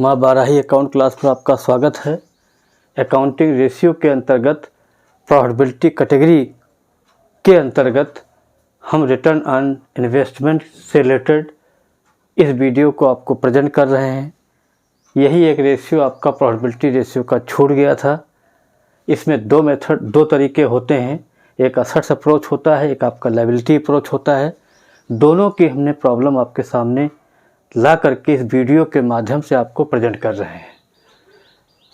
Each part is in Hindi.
माँ बाराही अकाउंट क्लास पर आपका स्वागत है। अकाउंटिंग रेशियो के अंतर्गत प्रॉफिटेबिलिटी कैटेगरी के अंतर्गत हम रिटर्न ऑन इन्वेस्टमेंट से रिलेटेड इस वीडियो को आपको प्रेजेंट कर रहे हैं। यही एक रेशियो आपका प्रॉफिटेबिलिटी रेशियो का छूट गया था। इसमें दो तरीके होते हैं, एक असेट्स अप्रोच होता है, एक आपका लायबिलिटी अप्रोच होता है। दोनों की हमने प्रॉब्लम आपके सामने ला करके इस वीडियो के माध्यम से आपको प्रेजेंट कर रहे हैं।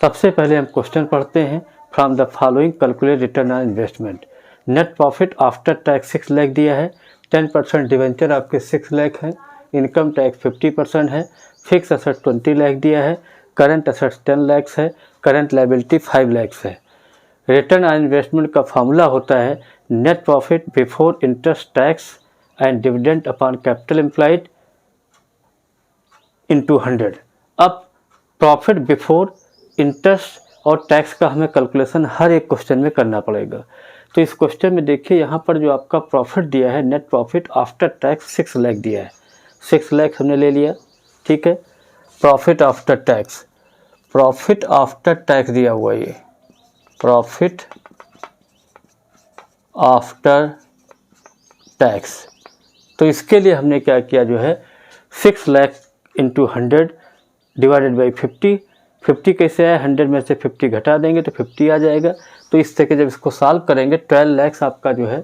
सबसे पहले हम क्वेश्चन पढ़ते हैं। From the following calculate return on investment. Net profit after tax 6 lakh दिया है, 10% डिवेंचर आपके 6 लाख है, इनकम टैक्स 50% है, फिक्स असेट 20 लाख दिया है, करंट असेट्स 10 लाख है, करंट लायबिलिटी 5 लाख है। रिटर्न ऑन इन्वेस्टमेंट का फार्मूला होता है net profit before interest tax and dividend upon capital employed into 100। अब प्रॉफिट बिफोर इंटरेस्ट और टैक्स का हमें कैलकुलेशन हर एक क्वेश्चन में करना पड़ेगा। तो इस क्वेश्चन में देखिए, यहाँ पर जो आपका प्रॉफिट दिया है net profit after tax 6 lakh दिया है, 6 लाख हमने ले लिया, ठीक है। प्रॉफिट आफ्टर टैक्स दिया हुआ है, ये प्रॉफिट आफ्टर टैक्स। तो इसके लिए हमने क्या किया, जो है 6 लाख इंटू 100 डिवाइडेड बाई 50 कैसे है, 100 में से 50 घटा देंगे तो 50 आ जाएगा। तो इस तरह के जब इसको सॉल्व करेंगे 12 लाख आपका जो है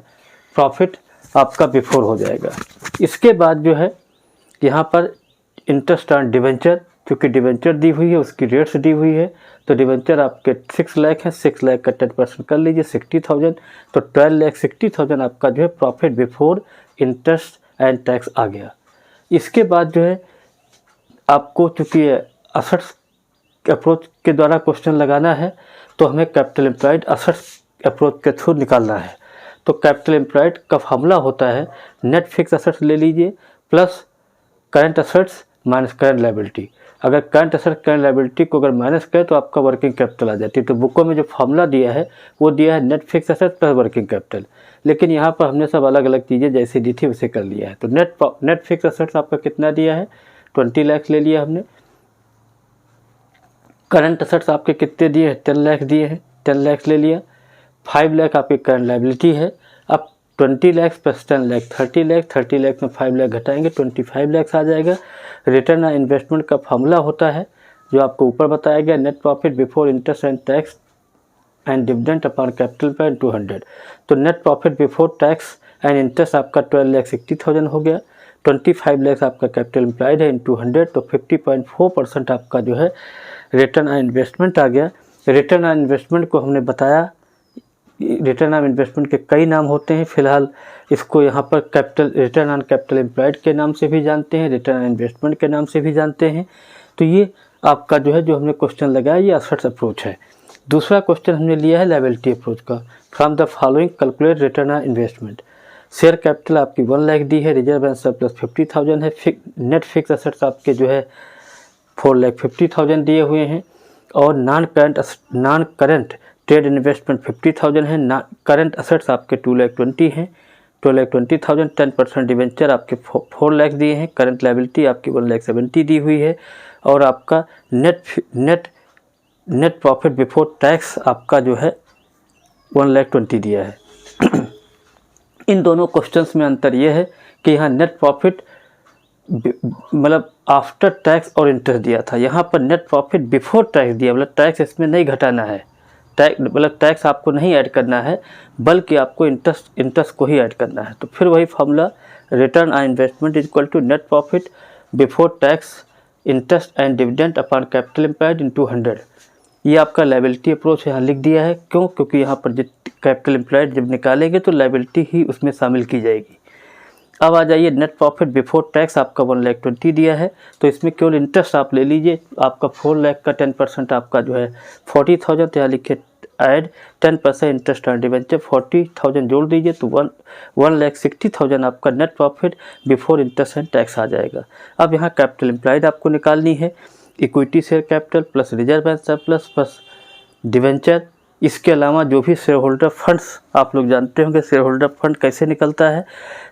प्रॉफिट आपका बिफोर हो जाएगा। इसके बाद जो है यहाँ पर इंटरेस्ट ऑन डिवेंचर, क्योंकि डिवेंचर दी हुई है उसकी रेट्स दी हुई है, तो डिवेंचर आपके 6 लाख है, 6 लाख का 10% कर लीजिए 60,000, तो 12,60,000 आपका जो है profit before interest and tax आ गया। इसके बाद जो है आपको चूँकि असेट्स अप्रोच के द्वारा क्वेश्चन लगाना है, तो हमें कैपिटल एम्प्लॉयड असेट्स अप्रोच के थ्रू निकालना है। तो कैपिटल एम्प्लॉयड का फार्मूला होता है नेट फिक्स असेट्स ले लीजिए plus current assets minus current liability. अगर करंट असेट करंट लायबिलिटी को अगर माइनस करें तो आपका वर्किंग कैपिटल आ जाती है। तो बुकों में जो फार्मूला दिया है वो दिया है net fix asset plus working capital, लेकिन यहाँ पर हमने सब अलग अलग चीज़ें जैसे दी थी वैसे कर लिया है। तो नेट फिक्स असेट्स आपका कितना दिया है, 20 लाख ले लिया हमने। करंट असेट्स आपके कितने दिए हैं, 10 लाख दिए हैं, 10 लाख ले लिया। 5 लाख आपकी करंट लायबिलिटी है। अब 20 लाख प्लस 10 लाख 30 लाख, 30 लाख में 5 लाख घटाएंगे 25 लाख आ जाएगा। रिटर्न ऑन इन्वेस्टमेंट का फार्मूला होता है जो आपको ऊपर बताया गया, net profit before interest and tax and dividend upon capital पर 200। तो net profit before tax and interest आपका 12,60,000 हो गया, 25 लाख आपका कैपिटल एम्प्लॉयड है इंटू 100, तो 50.4% आपका जो है रिटर्न ऑन इन्वेस्टमेंट आ गया। रिटर्न ऑन इन्वेस्टमेंट को हमने बताया, रिटर्न ऑन इन्वेस्टमेंट के कई नाम होते हैं। फिलहाल इसको यहाँ पर रिटर्न ऑन कैपिटल एम्प्लॉयड के नाम से भी जानते हैं, रिटर्न ऑन इन्वेस्टमेंट के नाम से भी जानते हैं। तो ये आपका जो है जो हमने क्वेश्चन लगाया ये असेट्स अप्रोच है। दूसरा क्वेश्चन हमने लिया है लायबिलिटी अप्रोच का। From the following calculate return on investment. Share capital आपकी 1 लाख दी है, रिजर्व एंड सरप्लस 50,000 है, नेट फिक्स असेट्स आपके जो है 4,50,000 दिए हुए हैं, और नॉन करंट ट्रेड इन्वेस्टमेंट 50,000 है, करंट असेट्स आपके 2,20,000 हैं, 2,20,000, 10% डिवेंचर आपके 4 लाख दिए हैं, करंट लायबिलिटी आपकी 1,70,000 दी हुई है, और आपका नेट प्रॉफिट बिफोर टैक्स आपका जो है 1,20,000 दिया है। इन दोनों क्वेश्चंस में अंतर यह है कि यहाँ नेट प्रॉफिट मतलब आफ्टर टैक्स और इंटरेस्ट दिया था, यहाँ पर नेट प्रॉफिट बिफोर टैक्स दिया, मतलब टैक्स इसमें नहीं घटाना है, टैक्स आपको नहीं ऐड करना है, बल्कि आपको इंटरेस्ट को ही ऐड करना है। तो फिर वही formula return on investment is equal to net profit before tax interest and dividend upon capital employed into 100। ये आपका लायबिलिटी अप्रोच यहाँ लिख दिया है। क्यों? क्योंकि यहाँ पर कैपिटल एम्प्लॉयड जब निकालेंगे तो लायबिलिटी ही उसमें शामिल की जाएगी। अब आ जाइए, नेट प्रॉफिट बिफोर टैक्स आपका 1,20,000 दिया है, तो इसमें केवल इंटरेस्ट आप ले लीजिए। आपका 4 लाख का 10% आपका जो है 40,000, तो यहाँ लिखे ऐड 10% इंटरेस्ट ऑन डिवेंचर 40,000 जोड़ दीजिए, तो 1,60,000 आपका net profit before interest and tax आ जाएगा। अब यहाँ कैपिटल एम्प्लॉयड आपको निकालनी है, equity share capital plus reserve and surplus plus debenture इसके अलावा जो भी शेयर होल्डर फंड्स, आप लोग जानते होंगे शेयर होल्डर फंड कैसे निकलता है,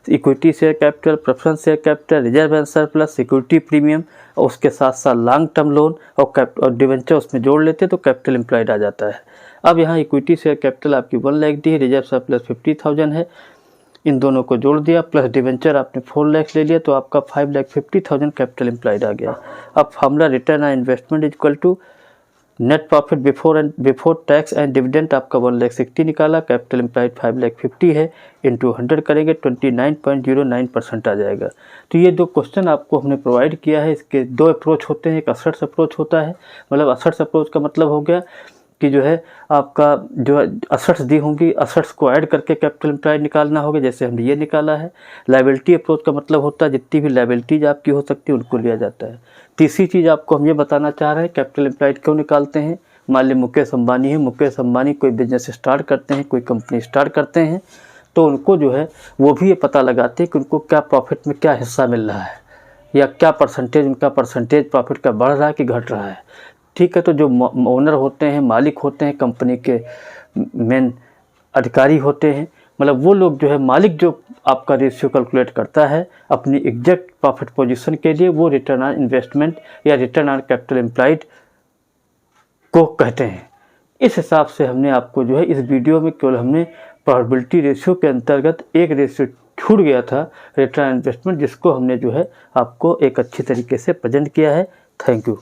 equity share capital, preference share capital, reserve and surplus, security premium और उसके साथ साथ लॉन्ग टर्म लोन और डिवेंचर उसमें जोड़ लेते तो कैपिटल एम्प्लॉयड आ जाता है। अब यहाँ इक्विटी शेयर कैपिटल आपकी 1 लाख दी है, रिजर्व सरप्लस 50,000 है, इन दोनों को जोड़ दिया प्लस डिवेंचर आपने 4 लाख ले लिया तो आपका 5,50,000 कैपिटल एम्प्लॉयड आ गया। अब formula return on investment equal to net profit before tax and dividend आपका 1,60,000 निकाला, कैपिटल एम्प्लॉयड 5,50,000 है, इंटू 100 करेंगे 29.09% आ जाएगा। तो ये दो क्वेश्चन आपको हमने प्रोवाइड किया है। इसके दो अप्रोच होते हैं, एक असर्ट्स अप्रोच होता है, मतलब असर्ट्स अप्रोच का मतलब हो गया कि जो है आपका जो असर्ट्स दी होंगी, असर्ट्स को ऐड करके कैपिटल एम्प्लॉयड निकालना होगा, जैसे हमने ये निकाला है। लायबिलिटी अप्रोच का मतलब होता है जितनी भी लायबिलिटीज आपकी हो सकती है उनको लिया जाता है। तीसरी चीज़ आपको हम ये बताना चाह रहे हैं कैपिटल एम्प्लॉयड क्यों निकालते हैं। मान ली मुकेश अंबानी है, मुकेश अंबानी कोई बिजनेस स्टार्ट करते हैं, कोई कंपनी स्टार्ट करते हैं, तो उनको जो है वो भी ये पता लगाते हैं कि उनको क्या प्रॉफिट में क्या हिस्सा मिल रहा है या क्या परसेंटेज, उनका परसेंटेज प्रॉफिट का बढ़ रहा है कि घट रहा है। ठीक है, तो जो ओनर होते हैं, मालिक होते हैं, कंपनी के मेन अधिकारी होते हैं, मतलब वो लोग जो है मालिक जो आपका रेशियो कैलकुलेट करता है अपनी एग्जैक्ट प्रॉफिट पोजीशन के लिए, वो रिटर्न ऑन इन्वेस्टमेंट या रिटर्न ऑन कैपिटल एम्प्लॉयड को कहते हैं। इस हिसाब से हमने आपको जो है इस वीडियो में केवल हमने प्रोबेबिलिटी रेशियो के अंतर्गत एक रेशियो छूट गया था रिटर्न ऑन इन्वेस्टमेंट, जिसको हमने जो है आपको एक अच्छी तरीके से प्रेजेंट किया है। Thank you.